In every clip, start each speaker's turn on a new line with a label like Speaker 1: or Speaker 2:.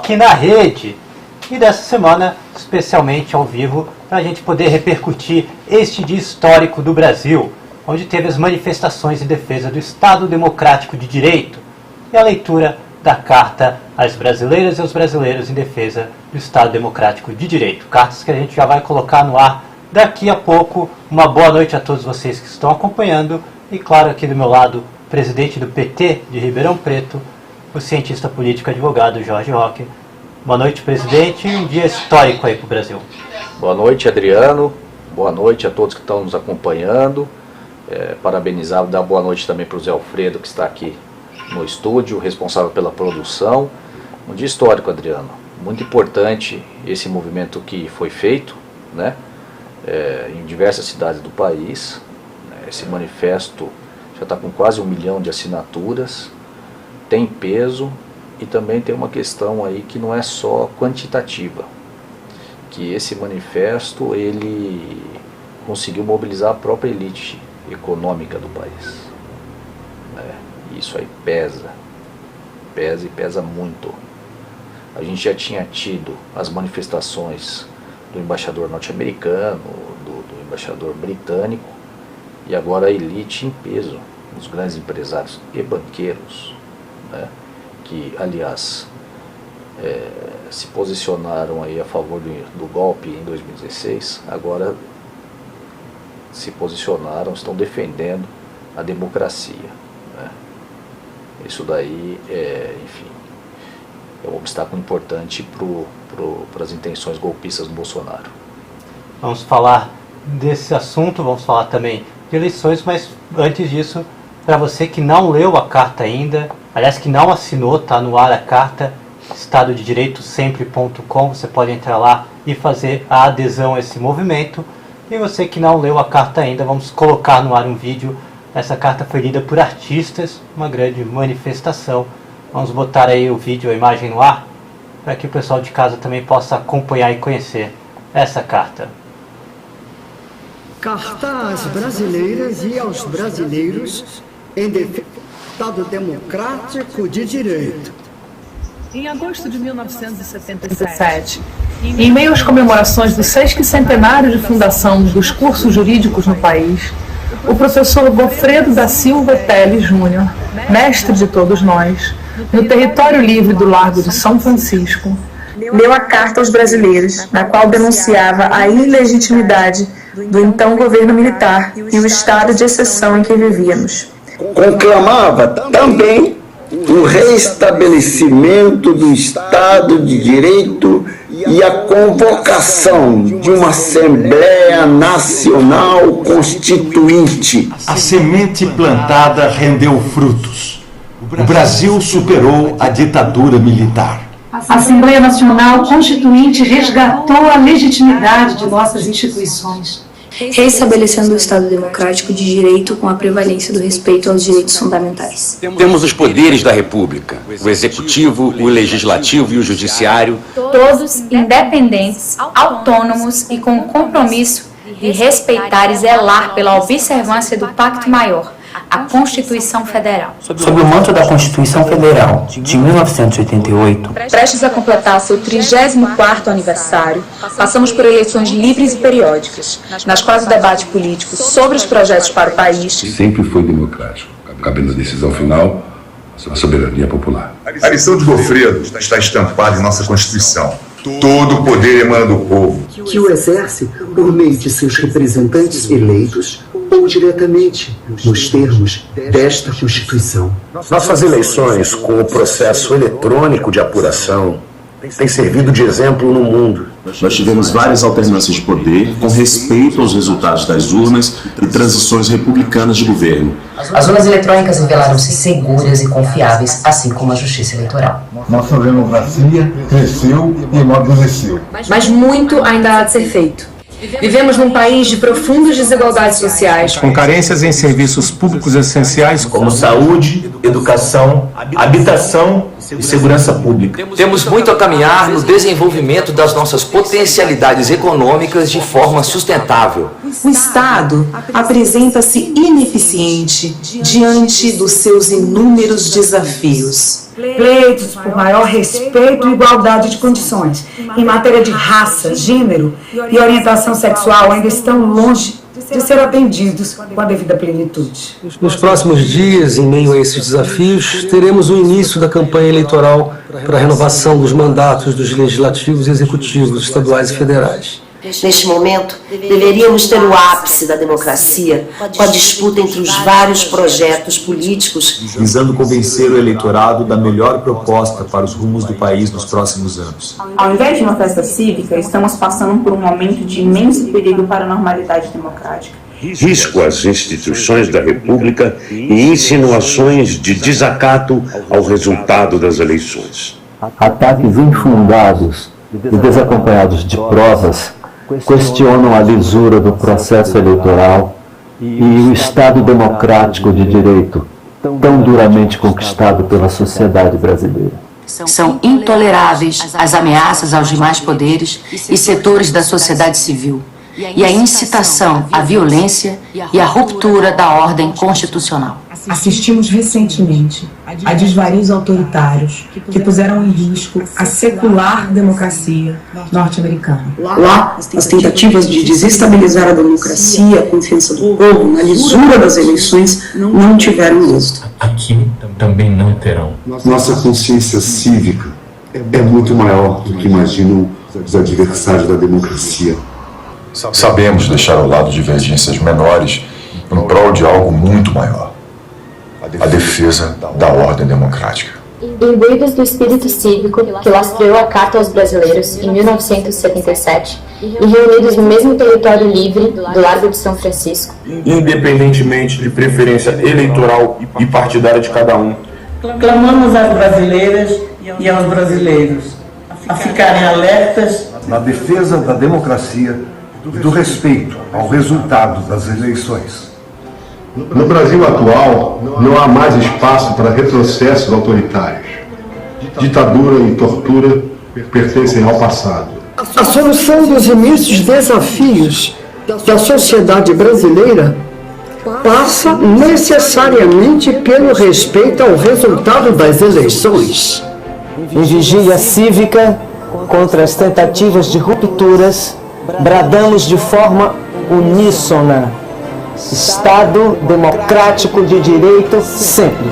Speaker 1: aqui na rede. E dessa semana, especialmente ao vivo, para a gente poder repercutir este dia histórico do Brasil, onde teve as manifestações em defesa do Estado Democrático de Direito e a leitura da Carta às Brasileiras e aos Brasileiros em defesa do Estado Democrático de Direito. Cartas que a gente já vai colocar no ar daqui a pouco. Uma boa noite a todos vocês que estão acompanhando e, claro, aqui do meu lado, o presidente do PT de Ribeirão Preto, o cientista político e advogado Jorge Roque. Boa noite, presidente, e um dia histórico aí para o Brasil.
Speaker 2: Boa noite, Adriano. Boa noite a todos que estão nos acompanhando. Parabenizar, dar boa noite também para o Zé Alfredo, que está aqui no estúdio, responsável pela produção. Um dia histórico, Adriano. Muito importante esse movimento que foi feito, né, em diversas cidades do país. Esse manifesto já está com quase 1 milhão de assinaturas, tem peso. E também tem uma questão aí que não é só quantitativa, que esse manifesto ele conseguiu mobilizar a própria elite econômica do país. Isso aí pesa e pesa muito. A gente já tinha tido as manifestações do embaixador norte-americano, do embaixador britânico, e agora a elite em peso, os grandes empresários e banqueiros, né, que, aliás, se posicionaram aí a favor do golpe em 2016, agora se posicionaram, estão defendendo a democracia, né? Isso daí, enfim, é um obstáculo importante para as intenções golpistas do Bolsonaro.
Speaker 1: Vamos falar desse assunto, vamos falar também de eleições, mas antes disso, para você que não leu a carta ainda, aliás, que não assinou, está no ar a carta, estadodireitosempre.com, você pode entrar lá e fazer a adesão a esse movimento. E você que não leu a carta ainda, vamos colocar no ar um vídeo. Essa carta foi lida por artistas, uma grande manifestação. Vamos botar aí o vídeo, a imagem no ar, para que o pessoal de casa também possa acompanhar e conhecer essa carta.
Speaker 3: Carta às brasileiras e aos brasileiros em defesa do Estado Democrático de Direito.
Speaker 4: Em agosto de 1977, em meio às comemorações do 60º de fundação dos cursos jurídicos no país, o professor Goffredo da Silva Teles Júnior, mestre de todos nós, no território livre do Largo de São Francisco,
Speaker 5: leu a Carta aos Brasileiros, na qual denunciava a ilegitimidade do então governo militar e o estado de exceção em que vivíamos.
Speaker 6: Conclamava também o restabelecimento do Estado de Direito e a convocação de uma Assembleia Nacional Constituinte.
Speaker 7: A semente plantada rendeu frutos. O Brasil superou a ditadura militar.
Speaker 8: A Assembleia Nacional Constituinte resgatou a legitimidade de nossas instituições,
Speaker 5: Reestabelecendo o Estado Democrático de Direito com a prevalência do respeito aos direitos fundamentais.
Speaker 9: Temos os poderes da República, o Executivo, o Legislativo e o Judiciário,
Speaker 5: todos independentes, autônomos e com o compromisso de respeitar e zelar pela observância do Pacto Maior, a Constituição Federal.
Speaker 10: Sob o manto da Constituição Federal de 1988,
Speaker 5: prestes a completar seu 34º aniversário, passamos por eleições livres e periódicas, nas quais o debate político sobre os projetos para o país
Speaker 11: sempre foi democrático, cabendo a decisão final à soberania popular.
Speaker 12: A lição de Goffredo está estampada em nossa Constituição. Todo o poder emana do povo,
Speaker 3: que o exerce por meio de seus representantes eleitos ou diretamente, nos termos desta Constituição.
Speaker 13: Nossas eleições, com o processo eletrônico de apuração, têm servido de exemplo no mundo.
Speaker 14: Nós tivemos várias alternâncias de poder com respeito aos resultados das urnas e transições republicanas de governo.
Speaker 15: As urnas eletrônicas revelaram-se seguras e confiáveis, assim como a justiça eleitoral.
Speaker 16: Nossa democracia cresceu e amadureceu.
Speaker 5: Mas muito ainda há de ser feito. Vivemos num país de profundas desigualdades sociais,
Speaker 17: com carências em serviços públicos essenciais
Speaker 10: como saúde, educação, habitação
Speaker 14: e segurança pública.
Speaker 17: Temos muito a caminhar no desenvolvimento das nossas potencialidades econômicas de forma sustentável.
Speaker 18: O Estado apresenta-se ineficiente diante dos seus inúmeros desafios.
Speaker 19: Pleitos por maior respeito e igualdade de condições em matéria de raça, gênero e orientação sexual ainda estão longe de ser atendidos com a devida plenitude.
Speaker 20: Nos próximos dias, em meio a esses desafios, teremos o início da campanha eleitoral para a renovação dos mandatos dos legislativos e executivos estaduais e federais.
Speaker 15: Neste momento, deveríamos ter o ápice da democracia com a disputa entre os vários projetos políticos,
Speaker 14: visando convencer o eleitorado da melhor proposta para os rumos do país nos próximos anos.
Speaker 21: Ao invés de uma festa cívica, estamos passando por um momento de imenso perigo para a normalidade democrática.
Speaker 22: Risco às instituições da República e insinuações de desacato ao resultado das eleições.
Speaker 23: Ataques infundados e desacompanhados de provas questionam a lisura do processo eleitoral e o Estado democrático de direito, tão duramente conquistado pela sociedade brasileira.
Speaker 15: São intoleráveis as ameaças aos demais poderes e setores da sociedade civil e a incitação à violência e à ruptura da ordem constitucional.
Speaker 19: Assistimos recentemente a desvarios autoritários que puseram em risco a secular democracia norte-americana.
Speaker 18: Lá, as tentativas de desestabilizar a democracia, a confiança do povo na lisura das eleições não tiveram êxito.
Speaker 24: Aqui também não terão.
Speaker 11: Nossa consciência cívica é muito maior do que imaginam os adversários da democracia.
Speaker 12: Sabemos deixar ao lado divergências menores em prol de algo muito maior: a defesa da ordem democrática.
Speaker 25: Imbuídos do espírito cívico que lastreou a Carta aos Brasileiros em 1977 e reunidos no mesmo território livre do Largo de São Francisco,
Speaker 26: independentemente de preferência eleitoral e partidária de cada um,
Speaker 19: clamamos às brasileiras e aos brasileiros a ficarem alertas
Speaker 16: na defesa da democracia e do respeito ao resultado das eleições.
Speaker 11: No Brasil atual, não há mais espaço para retrocessos autoritários. Ditadura e tortura pertencem ao passado.
Speaker 19: A solução dos imensos desafios da sociedade brasileira passa necessariamente pelo respeito ao resultado das eleições.
Speaker 27: Em vigília cívica contra as tentativas de rupturas, bradamos de forma uníssona: Estado democrático de direito sempre.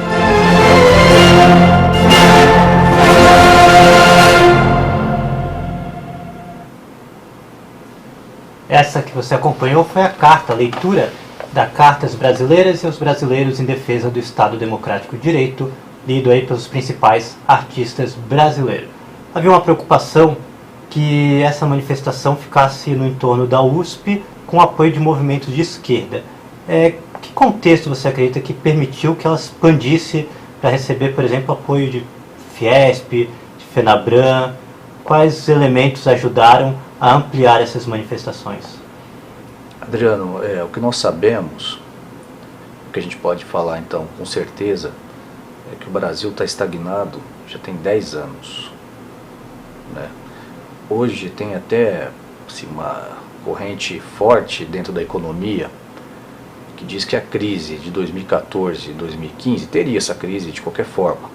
Speaker 1: Essa que você acompanhou foi a carta, a leitura da Carta às Brasileiras e aos Brasileiros em Defesa do Estado Democrático de Direito, lido aí pelos principais artistas brasileiros. Havia uma preocupação que essa manifestação ficasse no entorno da USP com apoio de movimentos de esquerda. Que contexto você acredita que permitiu que ela expandisse para receber, por exemplo, apoio de Fiesp, de FENABRAN? Quais elementos ajudaram a ampliar essas manifestações?
Speaker 2: Adriano, o que nós sabemos, o que a gente pode falar então com certeza, é que o Brasil está estagnado já tem 10 anos. Né? Hoje tem até assim, uma corrente forte dentro da economia que diz que a crise de 2014 e 2015, teria essa crise de qualquer forma,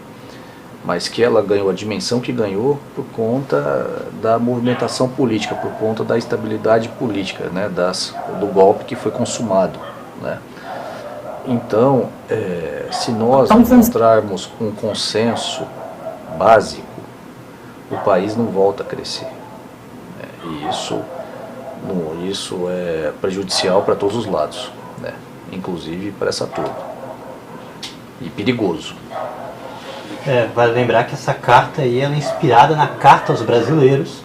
Speaker 2: mas que ela ganhou a dimensão que ganhou por conta da movimentação política, por conta da estabilidade política, né, do golpe que foi consumado. Né? Então, se nós encontrarmos um consenso básico, o país não volta a crescer. E isso é prejudicial para todos os lados, né? Inclusive para essa turma. E perigoso.
Speaker 1: Vale lembrar que essa carta aí ela é inspirada na Carta aos Brasileiros,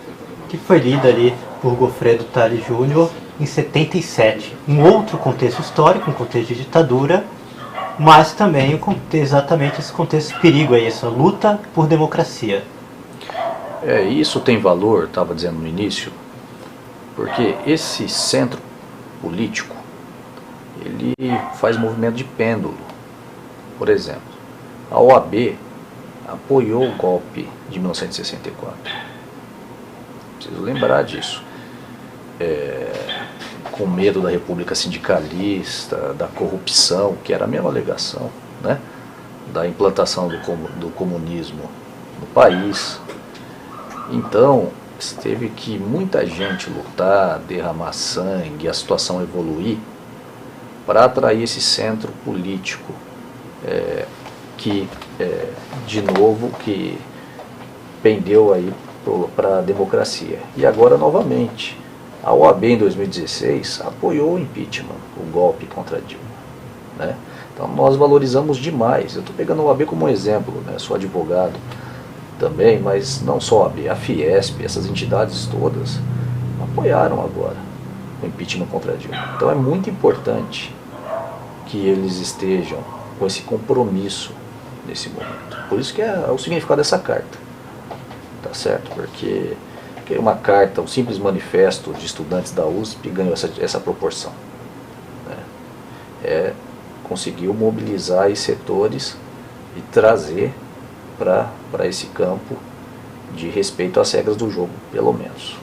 Speaker 1: que foi lida ali por Goffredo Tales Júnior em 77. Um outro contexto histórico, um contexto de ditadura, mas também exatamente esse contexto de perigo aí, essa luta por democracia.
Speaker 2: Isso tem valor, estava dizendo no início, porque esse centro político, ele faz movimento de pêndulo. Por exemplo, a OAB, apoiou o golpe de 1964. Preciso lembrar disso. Com medo da república sindicalista, da corrupção, que era a mesma alegação, né? Da implantação do comunismo no país. Então, teve que muita gente lutar, derramar sangue, a situação evoluir, para atrair esse centro político de novo, que pendeu aí para a democracia. E agora, novamente, a OAB em 2016 apoiou o impeachment, o golpe contra Dilma, né? Então nós valorizamos demais. Eu estou pegando a OAB como um exemplo, né? Sou advogado também, mas não só a OAB, a Fiesp, essas entidades todas apoiaram agora o impeachment contra Dilma. Então é muito importante que eles estejam com esse compromisso nesse momento. Por isso que é o significado dessa carta, tá certo? Porque uma carta, um simples manifesto de estudantes da USP ganhou essa proporção, né? Conseguiu mobilizar os setores e trazer para esse campo de respeito às regras do jogo, pelo menos.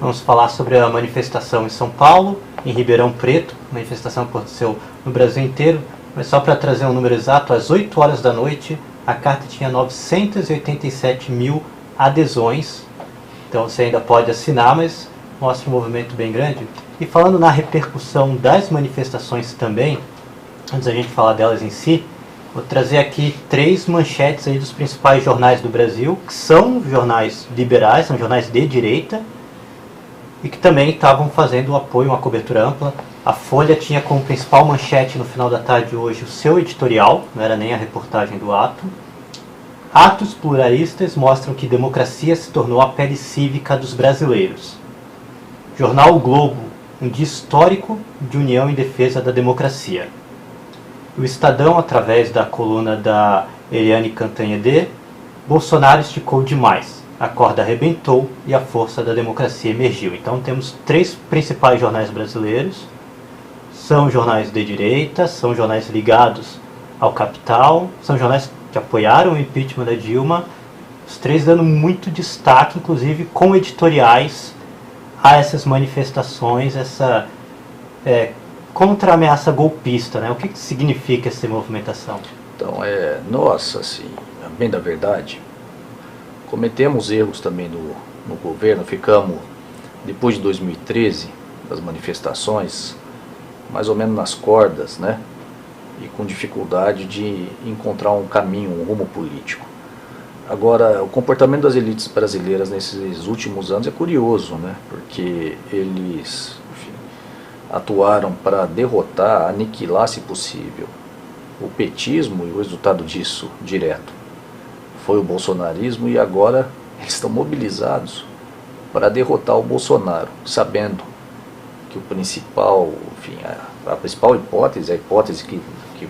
Speaker 1: Vamos falar sobre a manifestação em São Paulo, em Ribeirão Preto. A manifestação aconteceu no Brasil inteiro, mas só para trazer um número exato, às 8 horas da noite, a carta tinha 987 mil adesões. Então você ainda pode assinar, mas mostra um movimento bem grande. E falando na repercussão das manifestações também, antes da gente falar delas em si, vou trazer aqui 3 manchetes aí dos principais jornais do Brasil, que são jornais liberais, são jornais de direita, e que também estavam fazendo o apoio, uma cobertura ampla. A Folha tinha como principal manchete no final da tarde hoje o seu editorial, não era nem a reportagem do ato. Atos pluralistas mostram que democracia se tornou a pele cívica dos brasileiros. Jornal o Globo, um dia histórico de união em defesa da democracia. O Estadão, através da coluna da Eliane Cantanhede, Bolsonaro esticou demais, a corda arrebentou e a força da democracia emergiu. Então temos 3 principais jornais brasileiros, são jornais de direita, são jornais ligados ao capital, são jornais que apoiaram o impeachment da Dilma, os 3 dando muito destaque, inclusive com editoriais, a essas manifestações, essa contra a ameaça golpista, né? O que significa essa movimentação?
Speaker 2: Então, nós, assim, bem da verdade, cometemos erros também no governo, ficamos, depois de 2013, das manifestações, mais ou menos nas cordas, né? E com dificuldade de encontrar um caminho, um rumo político. Agora, o comportamento das elites brasileiras nesses últimos anos é curioso, né? Porque eles, enfim, atuaram para derrotar, aniquilar, se possível, o petismo, e o resultado disso, direto, foi o bolsonarismo, e agora eles estão mobilizados para derrotar o Bolsonaro, sabendo que o principal, enfim, a principal hipótese, a hipótese que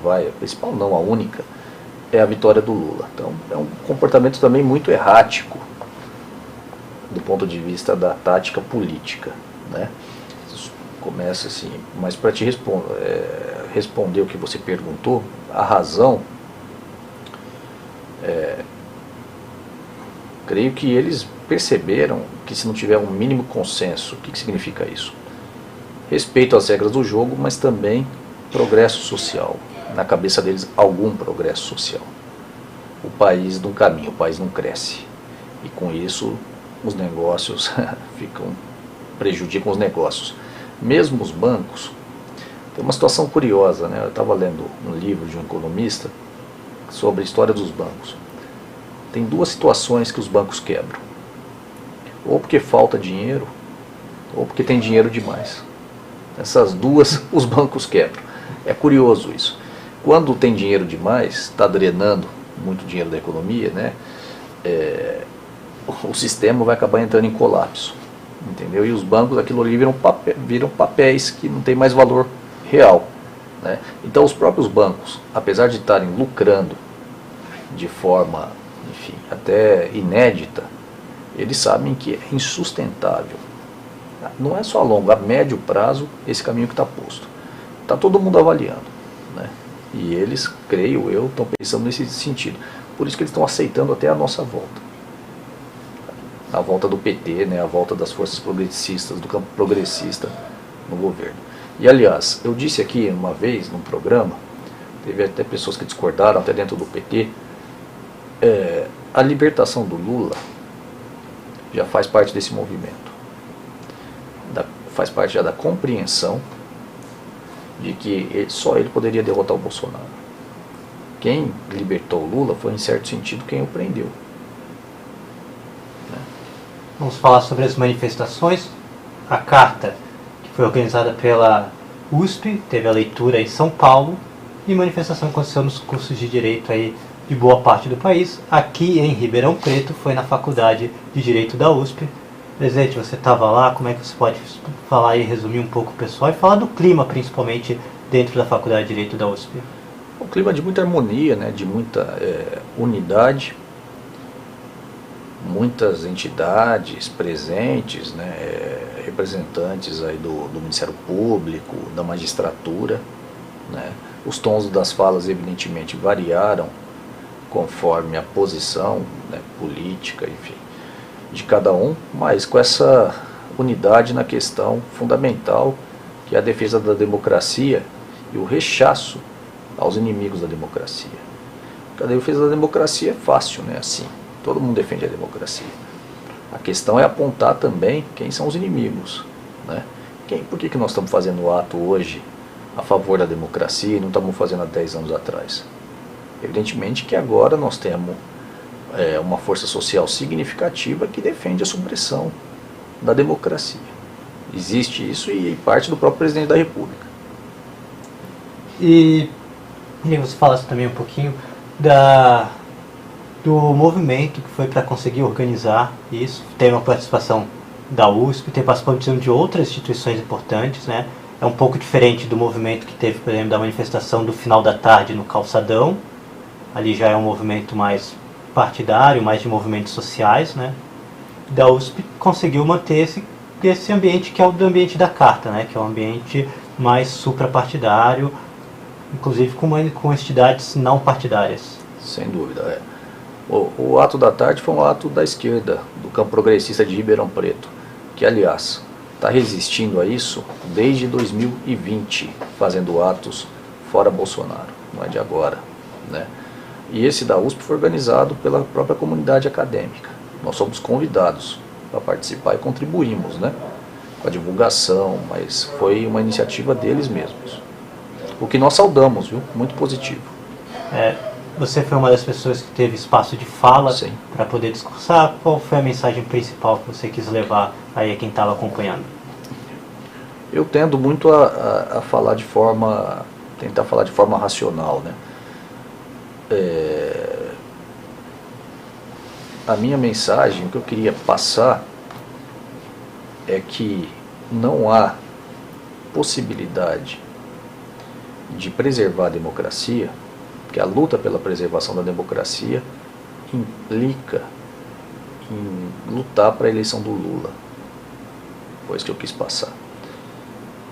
Speaker 2: vai, a principal não, a única, é a vitória do Lula. Então é um comportamento também muito errático do ponto de vista da tática política, né? Isso começa assim, mas para te responder o que você perguntou, a razão, creio que eles perceberam que se não tiver um mínimo consenso, o que significa isso? Respeito às regras do jogo, mas também progresso social. Na cabeça deles, algum progresso social. O país não caminha, o país não cresce. E com isso, os negócios prejudicam os negócios. Mesmo os bancos, tem uma situação curiosa, né? Eu estava lendo um livro de um economista sobre a história dos bancos. Tem 2 situações que os bancos quebram. Ou porque falta dinheiro, ou porque tem dinheiro demais. Essas 2 os bancos quebram. É curioso isso. Quando tem dinheiro demais, está drenando muito dinheiro da economia, né? O sistema vai acabar entrando em colapso, entendeu? E os bancos, aquilo ali viram papéis que não tem mais valor real, né? Então os próprios bancos, apesar de estarem lucrando de forma, enfim, até inédita, eles sabem que é insustentável. Não é só a longo, a médio prazo, esse caminho que está posto. Está todo mundo avaliando, né? E eles, creio eu, estão pensando nesse sentido. por isso que eles estão aceitando até a nossa volta. A volta do PT, né, a volta das forças progressistas, do campo progressista no governo. E, aliás, eu disse aqui uma vez, num programa, teve até pessoas que discordaram, até dentro do PT, a libertação do Lula já faz parte desse movimento. Faz parte já da compreensão de que só ele poderia derrotar o Bolsonaro. Quem libertou o Lula foi, em certo sentido, quem o prendeu.
Speaker 1: Vamos falar sobre as manifestações. A carta, que foi organizada pela USP, teve a leitura em São Paulo, e manifestação aconteceu nos cursos de Direito aí de boa parte do país. Aqui em Ribeirão Preto, foi na Faculdade de Direito da USP. Presidente, você estava lá, como é que você pode falar e resumir um pouco o pessoal e falar do clima, principalmente, dentro da Faculdade de Direito da USP?
Speaker 2: Um clima de muita harmonia, né, de muita unidade, muitas entidades presentes, né, representantes aí do Ministério Público, da magistratura, né. Os tons das falas evidentemente variaram conforme a posição, né, política, enfim, de cada um, mas com essa unidade na questão fundamental, que é a defesa da democracia e o rechaço aos inimigos da democracia. Porque a defesa da democracia é fácil, né, assim. Todo mundo defende a democracia. A questão é apontar também quem são os inimigos, né? Por que nós estamos fazendo o ato hoje a favor da democracia e não estamos fazendo há 10 anos atrás? Evidentemente que agora nós temos uma força social significativa que defende a supressão da democracia. Existe isso e parte do próprio presidente da República.
Speaker 1: E você falasse também um pouquinho do movimento que foi para conseguir organizar isso. Tem uma participação da USP, tem participação de outras instituições importantes, né? É um pouco diferente do movimento que teve, por exemplo, da manifestação do final da tarde no Calçadão. Ali já é um movimento mais partidário, mais de movimentos sociais, né? Da USP conseguiu manter esse ambiente que é o do ambiente da carta, né? Que é um ambiente mais suprapartidário, inclusive com entidades não partidárias.
Speaker 2: Sem dúvida, O ato da tarde foi um ato da esquerda, do campo progressista de Ribeirão Preto, que, aliás, está resistindo a isso desde 2020, fazendo atos fora Bolsonaro, não é de agora, né? E esse da USP foi organizado pela própria comunidade acadêmica. Nós somos convidados para participar e contribuímos, né, com a divulgação, mas foi uma iniciativa deles mesmos. O que nós saudamos, viu? Muito positivo.
Speaker 1: Você foi uma das pessoas que teve espaço de fala para poder discursar. Qual foi a mensagem principal que você quis levar aí a quem estava acompanhando?
Speaker 2: Eu tendo muito a falar tentar falar de forma racional, né? A minha mensagem, o que eu queria passar é que não há possibilidade de preservar a democracia, que a luta pela preservação da democracia implica em lutar para a eleição do Lula. Foi isso que eu quis passar.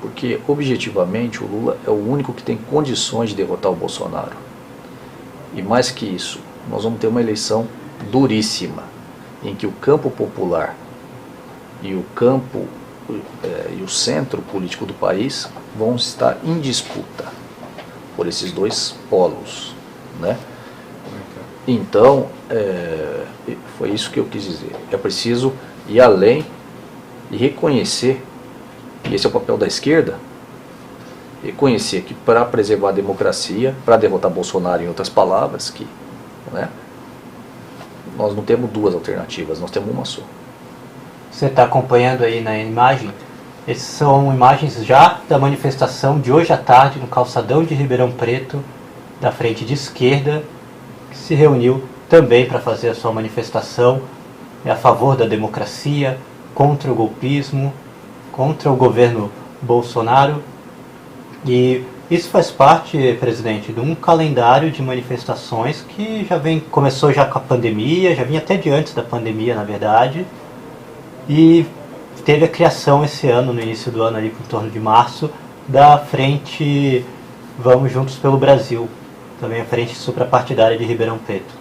Speaker 2: Porque, objetivamente, o Lula é o único que tem condições de derrotar o Bolsonaro. E mais que isso, nós vamos ter uma eleição duríssima, em que o campo popular e o centro político do país vão estar em disputa por esses dois polos, né? Então, foi isso que eu quis dizer. É preciso ir além e reconhecer, e esse é o papel da esquerda, reconhecer que para preservar a democracia, para derrotar Bolsonaro, em outras palavras, né, nós não temos duas alternativas, nós temos uma só.
Speaker 1: Você está acompanhando aí na imagem? Essas são imagens já da manifestação de hoje à tarde no Calçadão de Ribeirão Preto, da frente de esquerda, que se reuniu também para fazer a sua manifestação a favor da democracia, contra o golpismo, contra o governo Bolsonaro. E isso faz parte, presidente, de um calendário de manifestações que começou já com a pandemia, já vinha até de antes da pandemia, na verdade, e teve a criação esse ano, no início do ano, ali em torno de março, da Frente Vamos Juntos pelo Brasil, também a Frente Suprapartidária de Ribeirão Preto.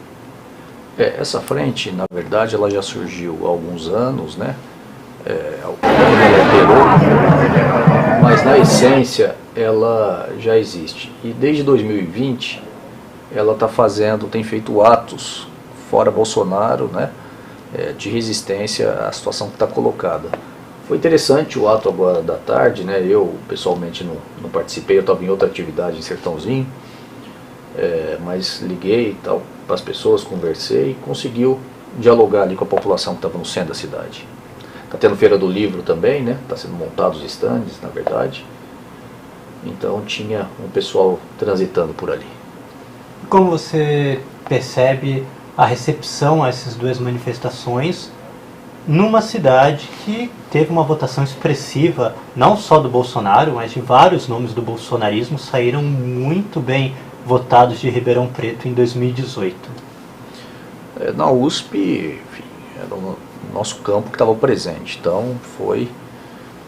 Speaker 2: Essa frente, na verdade, ela já surgiu há alguns anos, né? Ela operou, mas na essência ela já existe. E desde 2020 ela tem feito atos fora Bolsonaro, né? De resistência à situação que está colocada. Foi interessante o ato agora da tarde, né? Eu pessoalmente não participei, eu estava em outra atividade em Sertãozinho, mas liguei e tal para as pessoas, conversei e conseguiu dialogar ali com a população que estava no centro da cidade. Está tendo Feira do Livro também, né? Está sendo montados os estandes, na verdade. Então tinha um pessoal transitando por ali.
Speaker 1: Como você percebe a recepção a essas duas manifestações numa cidade que teve uma votação expressiva, não só do Bolsonaro, mas de vários nomes do bolsonarismo saíram muito bem votados de Ribeirão Preto em 2018?
Speaker 2: Na USP, enfim, era o nosso campo que estava presente, então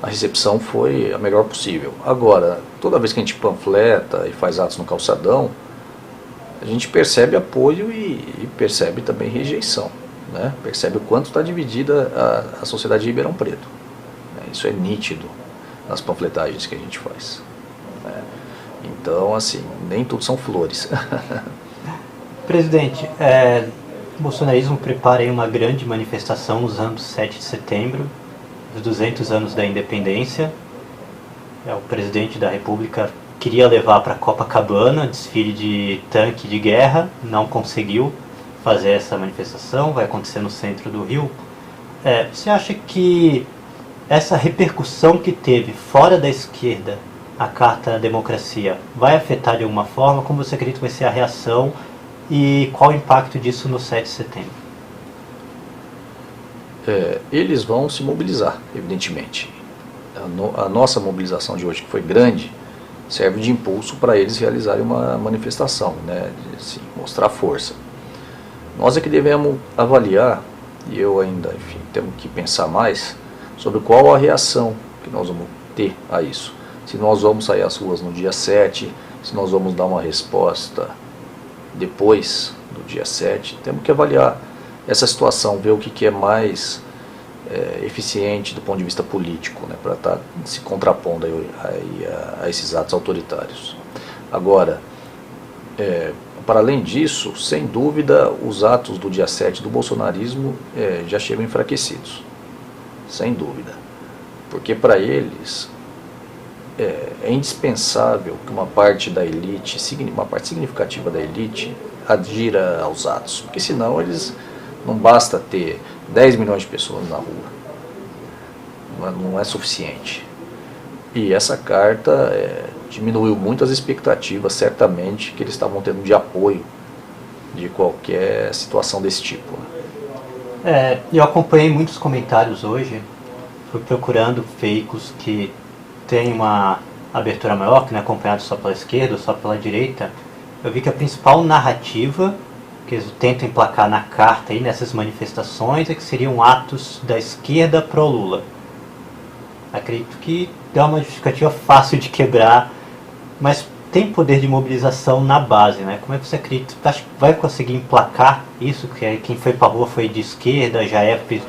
Speaker 2: a recepção foi a melhor possível. Agora, toda vez que a gente panfleta e faz atos no calçadão, a gente percebe apoio e percebe também rejeição, né? Percebe o quanto está dividida a sociedade de Ribeirão Preto. Isso é nítido nas panfletagens que a gente faz. Então, assim, nem tudo são flores.
Speaker 1: Presidente, o bolsonarismo prepara aí uma grande manifestação usando 7 de setembro, os 200 anos da independência. O presidente da República queria levar para Copacabana desfile de tanque de guerra, não conseguiu fazer essa manifestação, vai acontecer no centro do Rio. Você acha que essa repercussão que teve fora da esquerda a Carta da Democracia vai afetar de alguma forma? Como você acredita que vai ser a reação e qual o impacto disso no 7 de setembro?
Speaker 2: Eles vão se mobilizar, evidentemente. A nossa mobilização de hoje, que foi grande, serve de impulso para eles realizarem uma manifestação, né? De, assim, mostrar força. Nós é que devemos avaliar, e eu ainda, enfim, temos que pensar mais sobre qual a reação que nós vamos ter a isso. Se nós vamos sair às ruas no dia 7, se nós vamos dar uma resposta depois do dia 7, temos que avaliar essa situação, ver o que é mais eficiente do ponto de vista político, né, para estar se contrapondo a esses atos autoritários. Agora, para além disso, sem dúvida, os atos do dia 7 do bolsonarismo já chegam enfraquecidos, sem dúvida, porque para eles é indispensável que uma parte da elite, uma parte significativa da elite, adira aos atos, porque senão eles não basta ter 10 milhões de pessoas na rua, não é suficiente. E essa carta diminuiu muito as expectativas, certamente, que eles estavam tendo de apoio de qualquer situação desse tipo.
Speaker 1: Eu acompanhei muitos comentários hoje, fui procurando veículos que têm uma abertura maior, que não é acompanhado só pela esquerda ou só pela direita. Eu vi que a principal narrativa que eles tentam emplacar na carta e nessas manifestações é que seriam atos da esquerda pró-Lula. Acredito que é uma justificativa fácil de quebrar, mas tem poder de mobilização na base, né? Como é que você acredita? Acho que vai conseguir emplacar isso? Que quem foi para a rua foi de esquerda, já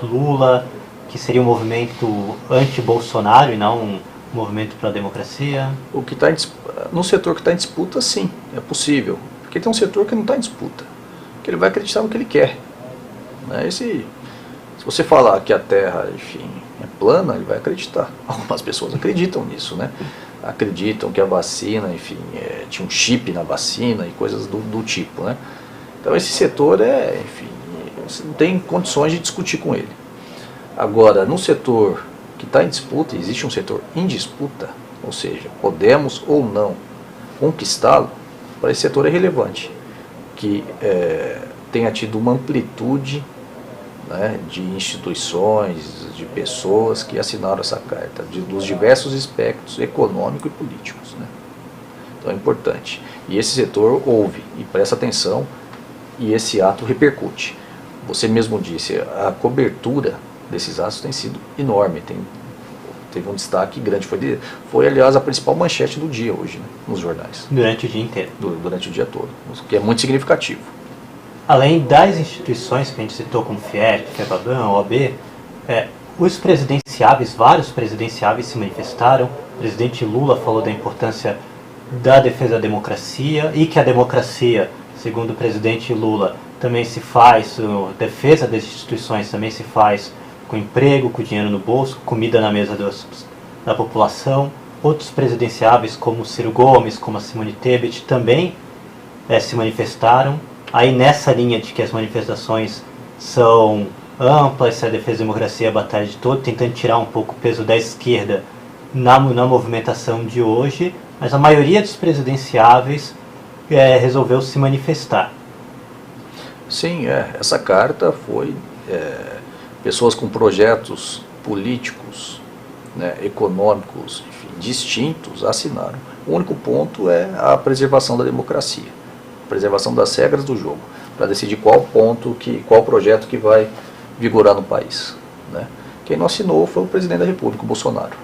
Speaker 1: Lula, que seria um movimento anti-Bolsonaro e não um movimento para a democracia?
Speaker 2: No setor que está em disputa, sim, é possível. Porque tem um setor que não está em disputa, que ele vai acreditar no que ele quer. Se você falar que a Terra, enfim, é plana, ele vai acreditar. Algumas pessoas acreditam nisso, né? Acreditam que a vacina, enfim, tinha um chip na vacina e coisas do tipo, né? Então esse setor enfim, você não tem condições de discutir com ele. Agora, no setor que está em disputa, existe um setor em disputa, ou seja, podemos ou não conquistá-lo, para esse setor é relevante que tenha tido uma amplitude, né, de instituições, de pessoas que assinaram essa carta, dos diversos aspectos econômicos e políticos, né? Então é importante. E esse setor ouve e presta atenção, e esse ato repercute. Você mesmo disse, a cobertura desses atos tem sido enorme, teve um destaque grande, foi aliás a principal manchete do dia hoje, né, nos jornais.
Speaker 1: Durante o dia inteiro.
Speaker 2: Durante o dia todo, o que é muito significativo.
Speaker 1: além das instituições que a gente citou como FIEP, FEBABAN, OAB, os presidenciáveis, vários presidenciáveis se manifestaram. O presidente Lula falou da importância da defesa da democracia e que a democracia, segundo o presidente Lula, também se faz, a defesa das instituições também se faz com emprego, com dinheiro no bolso, comida na mesa da população. Outros presidenciáveis, como o Ciro Gomes, como a Simone Tebet, também se manifestaram. Aí nessa linha de que as manifestações são amplas, se a defesa da democracia é a batalha de todos, tentando tirar um pouco o peso da esquerda na movimentação de hoje, mas a maioria dos presidenciáveis resolveu se manifestar.
Speaker 2: Sim, essa carta foi pessoas com projetos políticos, né, econômicos, enfim, distintos, assinaram. O único ponto é a preservação da democracia, a preservação das regras do jogo, para decidir qual projeto que vai vigorar no país, né? Quem não assinou foi o presidente da República, o Bolsonaro.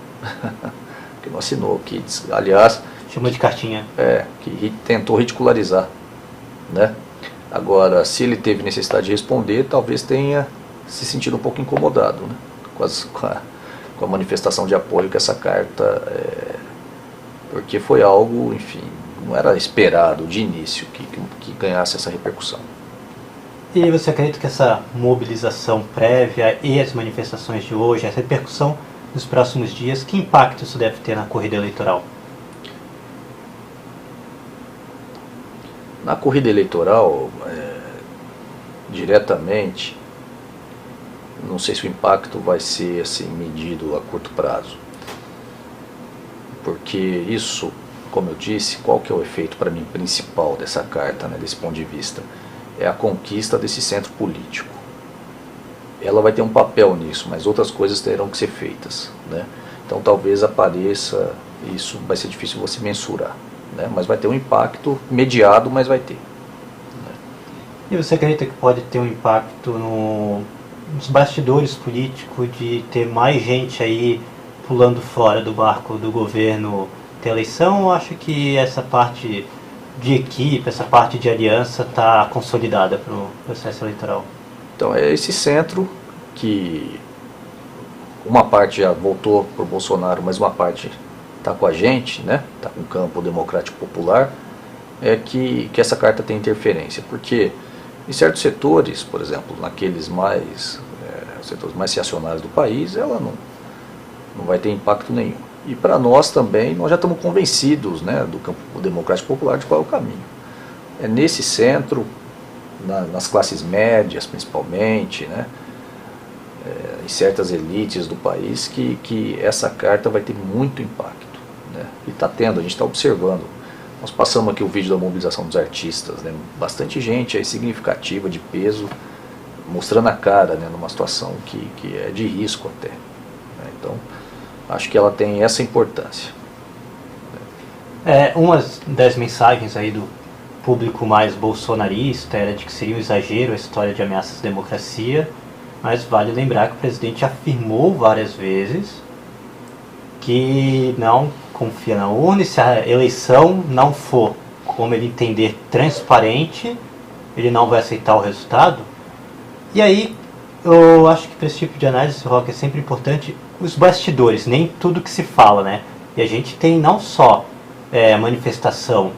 Speaker 2: Quem não assinou, que aliás
Speaker 1: chamou de cartinha,
Speaker 2: que tentou ridicularizar, né? Agora, se ele teve necessidade de responder, talvez tenha se sentido um pouco incomodado, né? Com a manifestação de apoio que essa carta, porque foi algo, enfim, não era esperado de início que ganhasse essa repercussão.
Speaker 1: E você acredita que essa mobilização prévia e as manifestações de hoje, essa repercussão nos próximos dias, que impacto isso deve ter na corrida eleitoral?
Speaker 2: Na corrida eleitoral, diretamente, não sei se o impacto vai ser assim, medido a curto prazo. Porque isso, como eu disse, qual que é o efeito para mim principal dessa carta, né, desse ponto de vista? É a conquista desse centro político. Ela vai ter um papel nisso, mas outras coisas terão que ser feitas, né? Então talvez apareça, isso vai ser difícil você mensurar, né? Mas vai ter um impacto mediado, mas vai ter, né?
Speaker 1: E você acredita que pode ter um impacto nos bastidores políticos, de ter mais gente aí pulando fora do barco do governo ter eleição, ou acha que essa parte de equipe, essa parte de aliança está consolidada para o processo eleitoral?
Speaker 2: Então é esse centro que uma parte já voltou para o Bolsonaro, mas uma parte está com a gente, né? Está com o campo democrático popular, que essa carta tem interferência, porque em certos setores, por exemplo, naqueles setores mais reacionários do país, ela não vai ter impacto nenhum. E para nós também, nós já estamos convencidos, né, do campo democrático popular de qual é o caminho. É nesse centro, nas classes médias principalmente, né, em certas elites do país, que essa carta vai ter muito impacto, né, e está tendo, a gente está observando. Nós passamos aqui o vídeo da mobilização dos artistas, né, bastante gente aí significativa, de peso, mostrando a cara, né, numa situação que é de risco até, né, então acho que ela tem essa importância.
Speaker 1: Uma das mensagens aí do público mais bolsonarista era de que seria um exagero a história de ameaças à democracia, mas vale lembrar que o presidente afirmou várias vezes que não confia na urna, e se a eleição não for, como ele entender, transparente, ele não vai aceitar o resultado. E aí, eu acho que para esse tipo de análise, Roque, é sempre importante os bastidores, nem tudo que se fala, né? E a gente tem não só a manifestação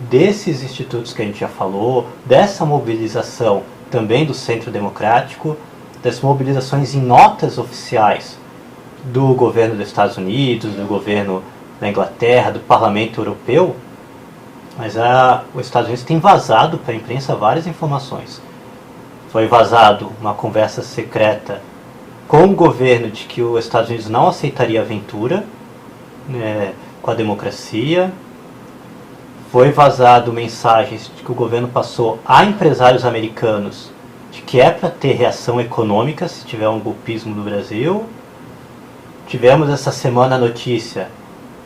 Speaker 1: desses institutos que a gente já falou, dessa mobilização também do Centro Democrático, das mobilizações em notas oficiais do governo dos Estados Unidos, do governo da Inglaterra, do Parlamento Europeu, mas os Estados Unidos tem vazado para a imprensa várias informações. Foi vazado uma conversa secreta com o governo de que os Estados Unidos não aceitaria aventura com a democracia. Foi vazado mensagens de que o governo passou a empresários americanos de que é para ter reação econômica se tiver um golpismo no Brasil. Tivemos essa semana a notícia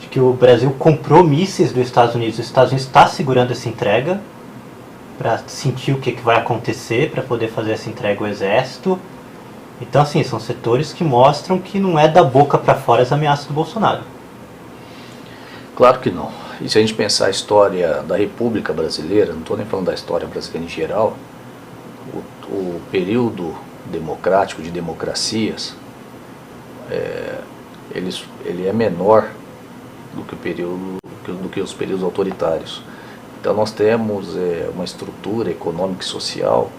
Speaker 1: de que o Brasil comprou mísseis dos Estados Unidos. Os Estados Unidos está segurando essa entrega para sentir o que vai acontecer, para poder fazer essa entrega ao Exército. Então, assim, são setores que mostram que não é da boca para fora as ameaças do Bolsonaro.
Speaker 2: Claro que não. E se a gente pensar a história da República Brasileira, não estou nem falando da história brasileira em geral, o período democrático de democracias, ele é menor do que os períodos autoritários. Então nós temos uma estrutura econômica e social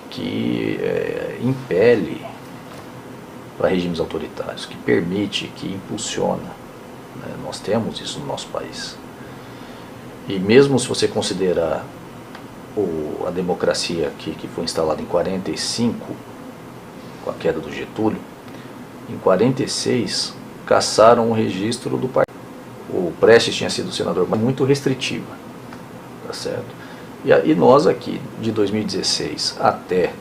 Speaker 2: que impele para regimes autoritários, que permite, que impulsiona, né? Nós temos isso no nosso país. E mesmo se você considerar a democracia que foi instalada em 45, com a queda do Getúlio, em 46 cassaram o registro do partido. O Prestes tinha sido senador, mas muito restritiva, tá certo? E nós aqui, de 2016 até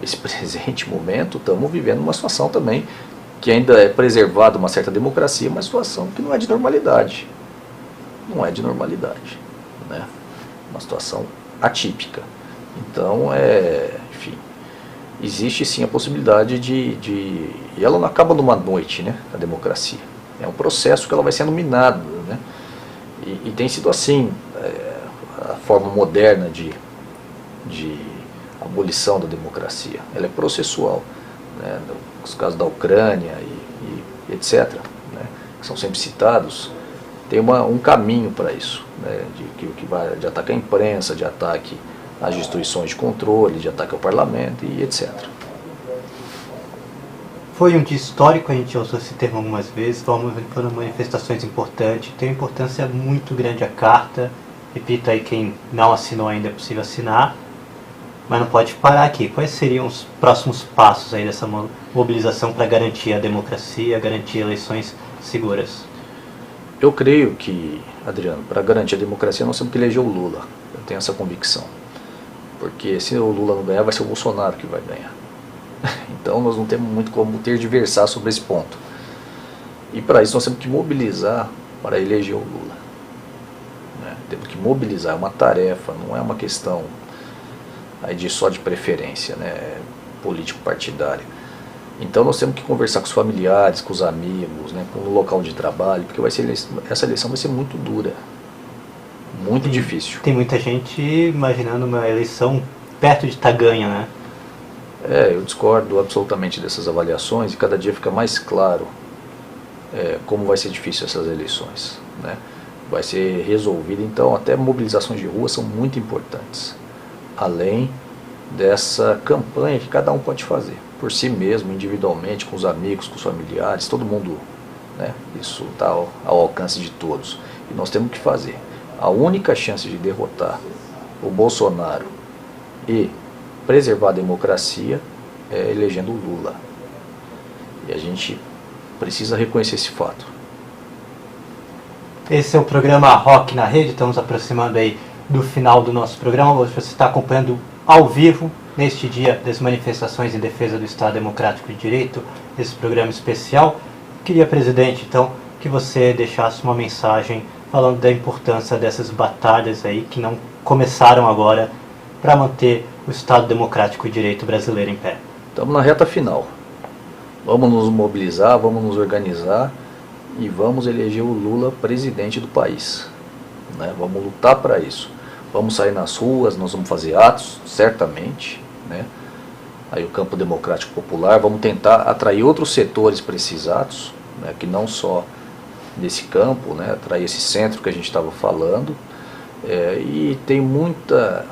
Speaker 2: esse presente momento, estamos vivendo uma situação também que ainda é preservada uma certa democracia, mas situação que não é de normalidade. Não é de normalidade, né? Uma situação atípica. Então, enfim, existe sim a possibilidade e ela não acaba numa noite, né, a democracia. É um processo que ela vai sendo minada, né? E tem sido assim, a forma moderna de abolição da democracia. Ela é processual, né? Os casos da Ucrânia e etc., né, que são sempre citados, tem um caminho para isso, né, que vai de ataque à imprensa, de ataque às instituições de controle, de ataque ao parlamento e etc.
Speaker 1: Foi um dia histórico, a gente usou esse termo algumas vezes, foram manifestações importantes, tem uma importância muito grande a carta, repito aí, quem não assinou ainda é possível assinar, mas não pode parar aqui. Quais seriam os próximos passos aí dessa mobilização para garantir a democracia, garantir eleições seguras?
Speaker 2: Eu creio que, Adriano, para garantir a democracia nós temos que eleger o Lula. Eu tenho essa convicção. Porque se o Lula não ganhar, vai ser o Bolsonaro que vai ganhar. Então nós não temos muito como tergiversar sobre esse ponto. E para isso nós temos que mobilizar para eleger o Lula, né? Temos que mobilizar, é uma tarefa, não é uma questão aí só de preferência, né, político-partidária. Então nós temos que conversar com os familiares, com os amigos, né, com o local de trabalho, porque essa eleição vai ser muito dura, muito difícil.
Speaker 1: Tem muita gente imaginando uma eleição perto de estar ganha, né?
Speaker 2: Eu discordo absolutamente dessas avaliações e cada dia fica mais claro como vai ser difícil essas eleições, né? Vai ser resolvido, então até mobilizações de rua são muito importantes, além dessa campanha que cada um pode fazer, por si mesmo, individualmente, com os amigos, com os familiares, todo mundo, né? Isso está ao alcance de todos. E nós temos que fazer. A única chance de derrotar o Bolsonaro e preservar a democracia é elegendo o Lula. E a gente precisa reconhecer esse fato.
Speaker 1: Esse é o programa Rock na Rede, estamos aproximando aí do final do nosso programa. Hoje você está acompanhando ao vivo, neste dia das manifestações em defesa do Estado Democrático de Direito, esse programa especial. Queria, presidente, então, que você deixasse uma mensagem falando da importância dessas batalhas aí que não começaram agora para manter o Estado Democrático de Direito brasileiro em pé.
Speaker 2: Estamos na reta final. Vamos nos mobilizar, vamos nos organizar e vamos eleger o Lula presidente do país, né? Vamos lutar para isso. Vamos sair nas ruas, nós vamos fazer atos, certamente, né? Aí o campo democrático popular, vamos tentar atrair outros setores para esses atos, né? Que não só nesse campo, né? Atrair esse centro que a gente estava falando, e tem muita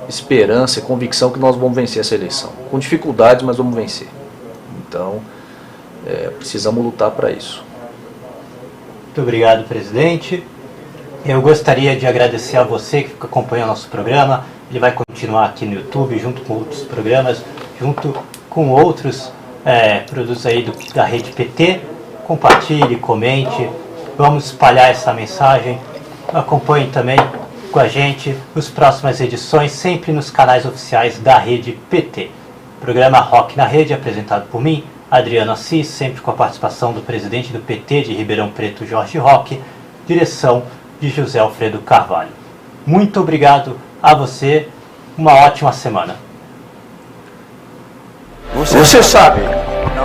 Speaker 2: esperança e convicção que nós vamos vencer essa eleição. Com dificuldades, mas vamos vencer. Então, precisamos lutar para isso.
Speaker 1: Muito obrigado, presidente. Eu gostaria de agradecer a você que acompanha o nosso programa. Ele vai continuar aqui no YouTube, junto com outros programas, junto com outros produtos aí da Rede PT. Compartilhe, comente, vamos espalhar essa mensagem. Acompanhe também com a gente as próximas edições, sempre nos canais oficiais da Rede PT. Programa Rock na Rede, apresentado por mim, Adriano Assis, sempre com a participação do presidente do PT de Ribeirão Preto, Jorge Roque, direção de José Alfredo Carvalho. Muito obrigado a você, uma ótima semana.
Speaker 3: Você sabe,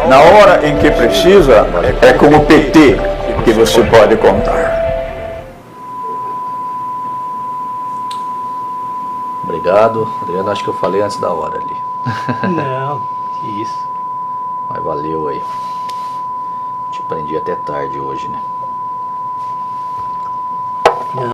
Speaker 3: na hora em que precisa, é com o PT que você pode contar.
Speaker 2: Obrigado. Adriano, acho que eu falei antes da hora ali.
Speaker 1: Não, que isso.
Speaker 2: Mas valeu aí. Te prendi até tarde hoje, né?